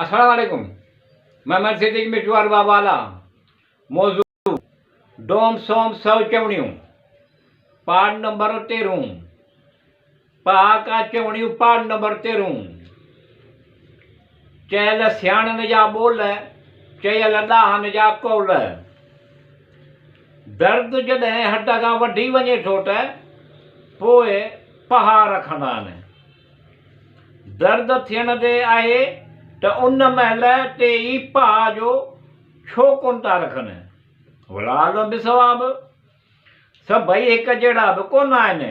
अस्सलाम वालेकुम। मैं सिद्दीक मिठुआर बाबाला मौजूद डोम सोम सौ चवणियों पार्ट नंबर 13 पहाका चवणियों पार्ट नंबर 13 चयल सियाणन जा बोल चयल ॾाहन जा कौल। दर्द जॾहिं हड खां वठी वञे थो त पोइ पहाड़ रखंदा आहिनि। दर्द थियण ते आहे त उन महिल ते ई पहाड़ जो छो कोन था रखनि। वलाल बि सवाब सभई हिकु जहिड़ा बि कोन आहिनि।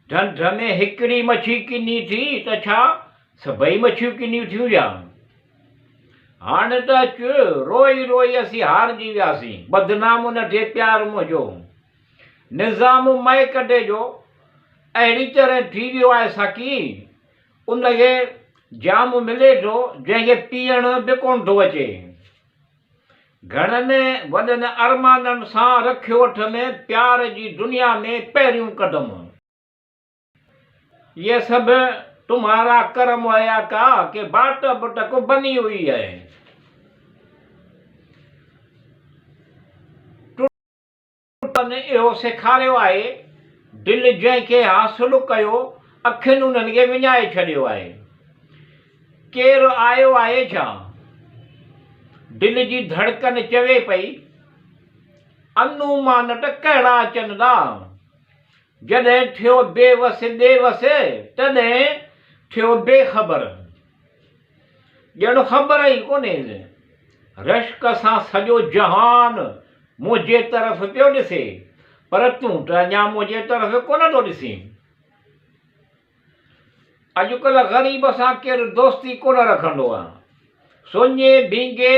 ढंढ में हिकिड़ी मच्छी किनी थी त छा सभई मच्छियूं किनियूं थियूं या? हाणे त अचु रोई रोई असीं हारजी वियासीं। बदनाम न थिए प्यार मुंहिंजो निज़ाम मए कढे जो अहिड़ी तरह थी वियो आहे साकी उनखे जाम मिले थो जंहिंखे पीअण बि कोन थो अचे। घणनि वॾनि अरमाननि सां रखियो अथनि प्यार जी दुनिया में पहिरियों कदम। ये सब तुम्हारा कर्म हुया का कि बाट बटक बनी हुई है। इहो सेखारियो आहे दिलि जंहिंखे हासिलु कयो अखियुनि उन्हनि खे विञाए छॾियो आहे। केरु आयो आहे छा? दिलि जी धड़कन चवे पई अनुमान त कहिड़ा अचनि था। जॾहिं थियो बेवस बेवस तॾहिं थियो बेख़बर। ॼण ख़बर ई कोन्हे। रश्क सां सॼो जहान मुंहिंजे तरफ़ पियो ॾिसे पर तूं त अञा मुंहिंजे तरफ़ कोन थो ॾिसीं। अॼुकल्ह ग़रीब सां केरु दोस्ती कोन रखंदो आहे। सोञे भींगे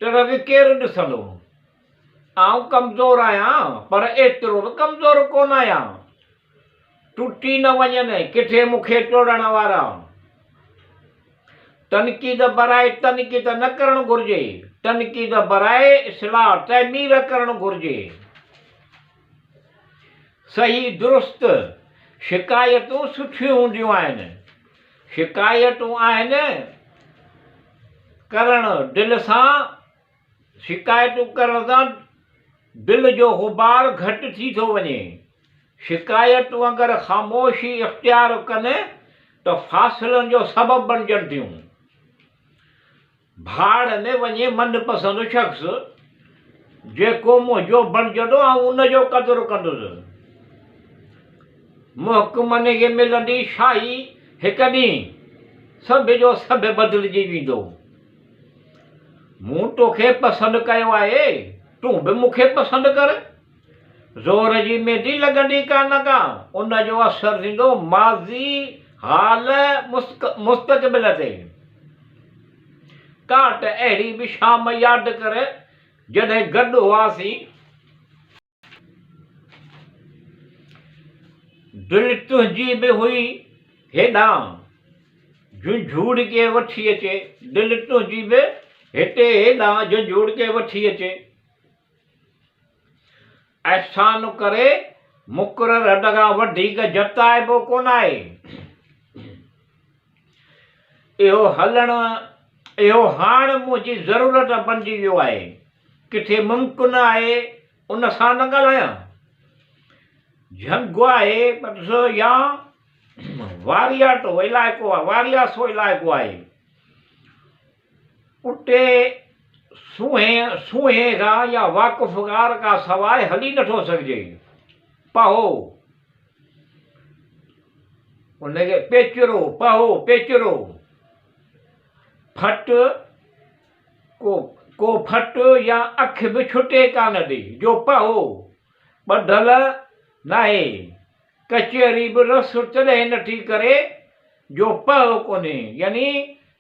तरफ़ केरु ॾिसंदो। आउं कमज़ोर आहियां पर एतिरो बि कमज़ोर कोन आहियां। टुटी न वञनि किथे मूंखे टोड़ण वारा। तनक़ीद बराए तनक़ीद न करणु घुरिजे। तनक़ीद बराए इस्लाह तइमीर करणु घुरिजे। सही दुरुस्त शिकायतूं सुठियूं हूंदियूं आहिनि। शिकायतूं आहिनि करणु दिलि सां। शिकायतूं करण सां दिलि जो गुबार घटि थी थो वञे। शिकायतूं अगरि ख़ामोशी इख़्तियार कनि त फ़ासिलनि जो सबबु बणिजनि थियूं। भाड़ में वञे मनपसंदि शख़्स जेको मुंहिंजो बणिजंदो ऐं उनजो क़दुरु कंदुसि। मुहकमनि खे मिलंदी शाही हिकु ॾींहुं सभ जो सभु बदिलिजी वेंदो। मूं तोखे पसंदि कयो आहे तूं बि मूंखे पसंदि कर। ज़ोर जी मेंदी लॻंदी कान का उनजो असरु थींदो माज़ी हाल मुस्तक़बिल ते। काट अहिड़ी बि शाम यादि कर जॾहिं गॾु हुआसीं। दिलि तुंहिंजी बि हुई हेॾां झुंझूड़ के वठी अचे। दिलि तुंहिंजी बि हिते हेॾां झुंझूड़ के वठी अचे। अहसान करे मुक़ररु हद खां वधीक जताइबो कोन आहे। इहो हाणे मुंहिंजी ज़रूरत बणिजी वियो आहे। किथे मुमकिन आहे उन सां न ॻाल्हायां। झंगु आहे पर या वारियाटो इलाइक़ो आहे वारियासो इलाइक़ो आहे। उते सूंहे खां या वाक़ुफ़गार खां सवाइ हली नथो सघिजे। पहो उनखे पेचरो पहो पेचरो फट को फट या अख बि छुटे कान थी जो पहो ॿधल नाहे। कचहरी बि रस तॾहिं नथी करे जो पहो कोन्हे यानी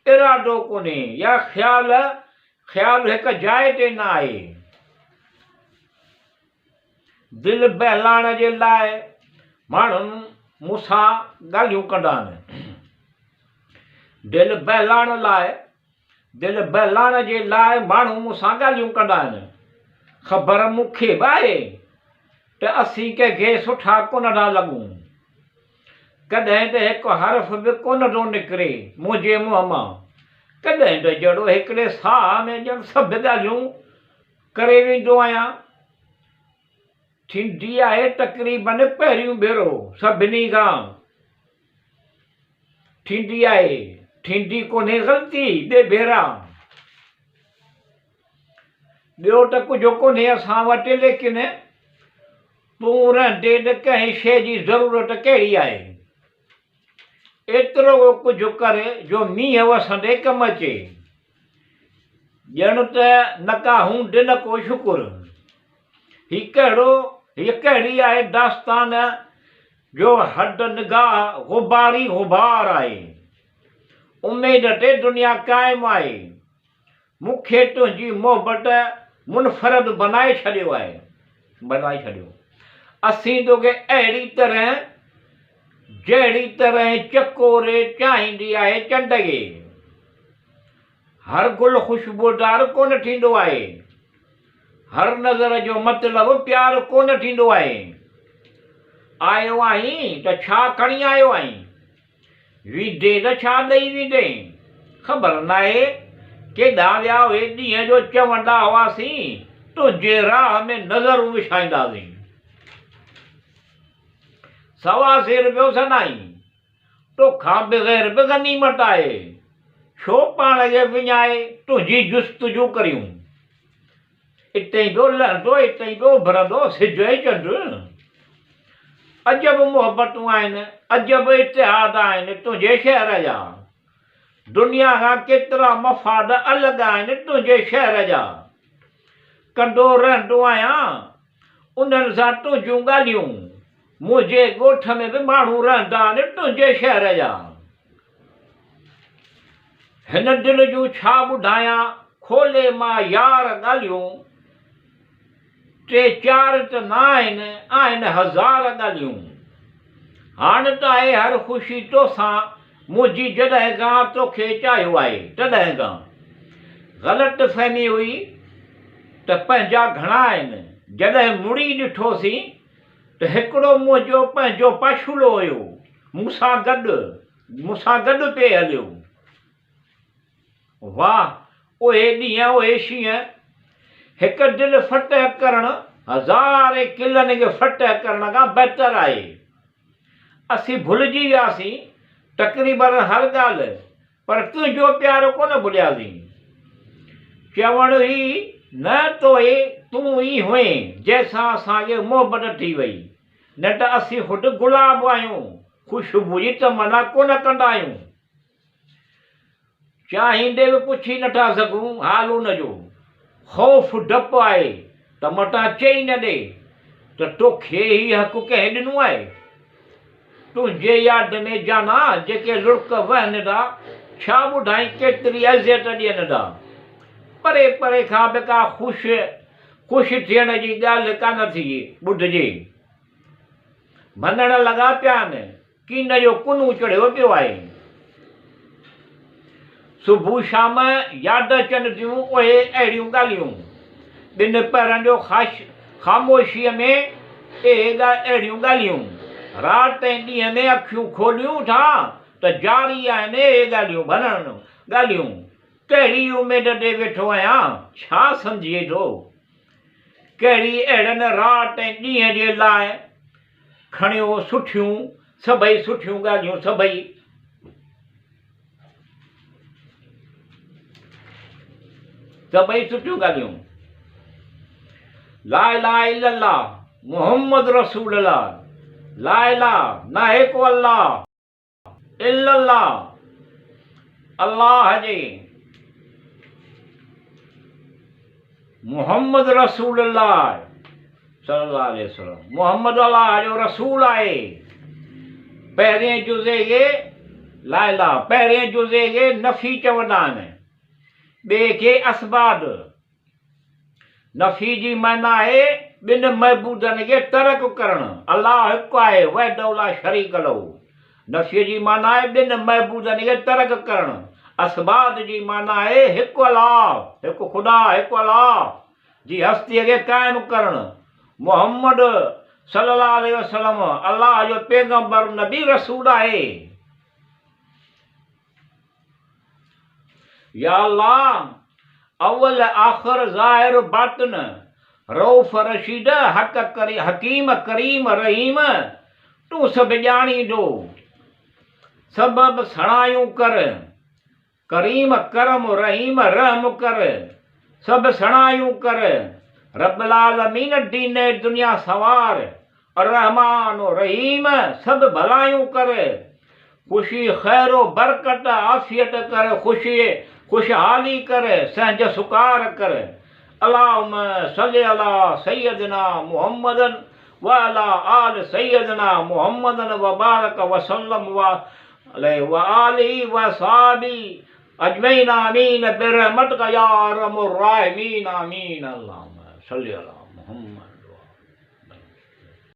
इरादो कोन्हे या ख़्यालु हिकु जाइ ते न आहे। दिलि बहलाइण जे लाइ माण्हू मूंसां ॻाल्हियूं कंदा आहिनि। दिलि बहलाइण जे लाइ माण्हू मूंसां ॻाल्हियूं कंदा आहिनि। ख़बर मूंखे बि आहे त असीं कंहिंखे सुठा कोन था लॻूं। कॾहिं त हिकु हर्फ़ बि कोन थो निकिरे मुंहिंजे मुंहं मां। कॾहिं त जहिड़ो हिकिड़े साह में ॼण सभु ॻाल्हियूं करे वेंदो आहियां। थींदी आहे तक़रीबन पहिरियों भेरो सभिनी खां, थींदी आहे, थींदी कोन्हे ग़लती ॿिए भेरा। ॿियो त कुझु कोन्हे असां वटि, लेकिन तूं रहंदे त कंहिं शइ जी ज़रूरत कहिड़ी आहे, एतिरो कुझु कर जो मींहं वसंदे कमु अचे। ॼण त न का हूंद न को शुकुर। हीअ कहिड़ी आहे दास्तान जो हद निगाह गुबारी गुबार आहे। उमेद ते दुनिया क़ाइमु आहे। मूंखे तुंहिंजी मोहबत मुनफ़रद बनाए छॾियो आहे, बनाए छॾियो। असीं तोखे अहिड़ी तरह जहिड़ी तरह चकोरे चाहींदी आहे चंड खे। हर गुल ख़ुशबूदार कोन थींदो आहे, हर नज़र जो मतिलबु प्यार कोन थींदो आहे। आयो आहीं त छा खणी आयो आहीं, वीदे त छा ॾेई वेंदे। ख़बर नाहे केॾा विया उहे ॾींहं जो चवंदा हुआसीं तुंहिंजे राह में नज़रूं विछाईंदासीं। सवा सेर पियो सदाईं, तोखां बग़ैर बि गनीमत आहे। छो पाण खे विञाए तुंहिंजी जुस्तजू करियूं। इते ई पियो लहंदो, इते ई पियो उभरंदो सिज ऐं चंड। अजब मोहबतूं आहिनि, अजब इतिहाद आहिनि तुंहिंजे शहर जा। दुनिया खां केतिरा मफ़ाद अलॻि आहिनि तुंहिंजे शहर जा। कंदो रहंदो आहियां उन्हनि सां तुंहिंजूं ॻाल्हियूं। मुंहिंजे ॻोठ में बि माण्हू रहंदा आहिनि तुंहिंजे शहर जा। हिन दिलि जूं छा ॿुधायां खोले मां यार ॻाल्हियूं। टे चारि त न आहिनि, आहिनि हज़ार ॻाल्हियूं। हाणे त आहे हर ख़ुशी तोसां मुंहिंजी जॾहिं खां तोखे चाहियो आहे तॾहिं खां। ग़लति फ़हमी हुई त पंहिंजा घणा आहिनि, जॾहिं मुड़ी ॾिठोसीं त हिकिड़ो मुंहिंजो पंहिंजो पाछूलो हुयो, मूंसां गॾु पिए हलियो। वाह उहे ॾींहं उहे शींहं, हिकु दिलि फ़तह करणु हज़ारे किलनि खे फ़तह करण खां बहितर आहे। असीं भुलिजी वियासीं तक़रीबन हर ॻाल्हि, पर तुंहिंजो प्यार कोन भुलियासीं। चवणु ई न तोए तूं ई हुएं जंहिंसां असांखे मोहबत थी वई। न त असीं ख़ुदि गुलाब आहियूं, ख़ुशबू जी तमना कोन कंदा आहियूं। चाहींदे बि पुछी नथा सघूं हाल हुनजो। ख़ौफ़ डपु आहे त मतां चई न ॾे त तोखे ई हक़ु कंहिं ॾिनो आहे। तुंहिंजे याद में जाना जेके लुड़क वहनि था, छा ॿुधाई केतिरी अज़ियत ॾियनि था। परे परे खां बि का ख़ुशि थियण जी ॻाल्हि कान थी ॿुधिजे। भञण लॻा पिया आहिनि, कीन जो कुनू चढ़ियो पियो आहे। सुबुह शाम यादि अचनि थियूं उहे अहिड़ियूं ॻाल्हियूं। ॿिनि पैरनि जो ख़ामोशीअ में अहिड़ियूं ॻाल्हियूं। राति ऐं ॾींहं में अखियूं खोलियूं था त जारी आहिनि इहे ॻाल्हियूं, भञण ॻाल्हियूं। कहिड़ी उमेद ते वेठो आहियां, छा सम्झे थो। कहिड़ी अहिड़नि राति ऐं ॾींहं जे लाइ खणियो सुठियूं सभई सुठियूं ॻाल्हियूं, सभई सुठियूं ॻाल्हियूं। ला इलाहा इल्लल्लाह मुहम्मद रसूलुल्लाह, ला इलाहा न हिकु अल्लाह इल्लल्लाह। अल्लाह जे मुहम्मद रसूलुल्लाह सल्लल्लाहु अलैहि वसल्लम, मुहम्मद अल्लाह जो रसूल आहे। पहिरें जुज़े खे ला इलाहा, पहिरें जुज़े खे नफ़ी चवंदा आहिनि, ॿिए खे असबाद। नफ़ी जी माना आहे ॿिनि महबूदनि खे तर्क करणु। अल्लाह हिकु आहे, वहदहू ला शरीक लहू। नफ़ी जी माना आहे ॿिनि महबूदनि खे तर्क करणु। असबाद जी माना आहे हिकु अलाह, हिकु ख़ुदा, हिकु अलाह जी हस्तीअ खे क़ाइमु करणु। मुहम्मद सल्लल्लाहु अलैहि वसल्लम अल्लाह जो पैगंबर नबी रसूल आहे। या अल्लाह अव्वल आखिर ज़ाहिर बातिन रऊफ़ रशीद हक करी हकीम करीम रहीम तूं सभु ॼाणींदो सबब सणायूं कर करीम करम रहीम रहम कर सब सणायूं कर रब्बुल आलमीन दीन दुनिया सवार रहमान रहीम सब भलायूं कर खुशी खैरो बरकत आफियत कर खुशहाली कर सहज सुकार कर अल्लाहुम्मा सल्लि अला सय्यदना मुहम्मदन व अला आल सय्यदना मुहम्मदन व बारक व सल्लम व अलैहि व आलिहि व सहाबी अजमईन आमीन बिरहमतिक या अरहमुर राहिमीन आमीन अल्लाहुम्मा सल्लि अला